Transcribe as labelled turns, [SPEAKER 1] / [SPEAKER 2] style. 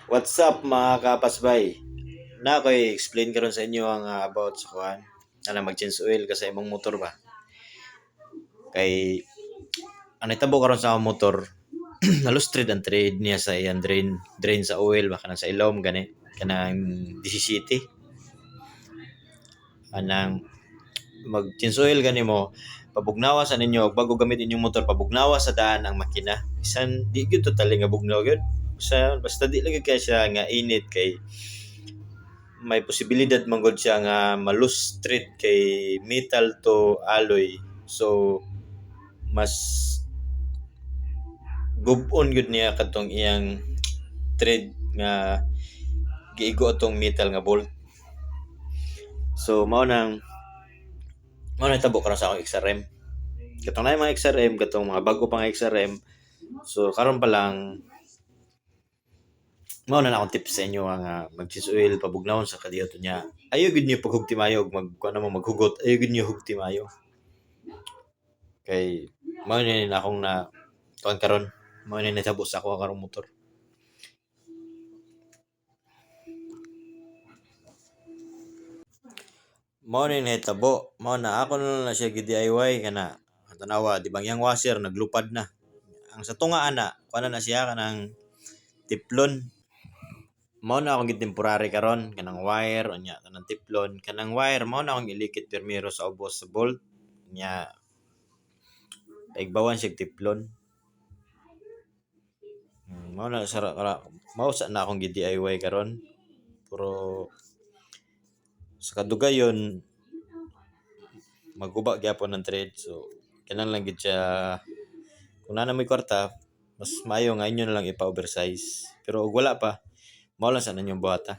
[SPEAKER 1] What's up mga kapasbay? Na ako explain karon sa inyo ang about sa kuan. Ana mag-change oil kasi imong motor ba. Kay ang itabo karon sa akong motor, halos trade and trade niya sa iyang drain sa oil baka sa ilom gani kanang 17. Anang mag-change oil gani mo pabugnawa sa ninyo bago gamit inyong motor pabugnawa sa daan ang makina. Bisan di gyud totally nga bugnaw gyud. Basta di lagi kay siya nga init kay may posibilidad man gud siya nga malustrit kay metal to alloy. So mas gub-on gud niya katong iyang thread nga giigo atong metal nga bolt. So mao nang tabo karon sa akong XRM. Katong na mga XRM, katong mga bago pang XRM. So karon pa lang mao na akong tips sa inyo nga mag-change oil pabugnawon sa kadiyoto niya. Ayo gid niyo paghugtimayo kuno mo maghugot. Ayo gid niyo hugtimayo. Kay mao ni na akong na tuan karon. Mao ni natabo sa ako karong motor. Mao ni nahitabo. Mao na ako na siya gi-DIY kana. Tanawa, di bang yang washer naglupad na. Ang sa tunga ana, kuana na siya kanang tiplon. Mao na akong gitemporary karon kanang wire unya kanang tiplon. Kanang wire mao na akong ilikit pirmiro sa ubos sa bolt. Nya paigbawan siya tiplon. Mao na mao sa na akong gi-DIY karon. Pero sa kadugayon maguba gyapon ng thread. So kinahanglan lang gid siya kung na may kwarta mas maayo nga inyo na lang ipa-oversize. Pero ug wala pa, mao lang sa ninyong buhata.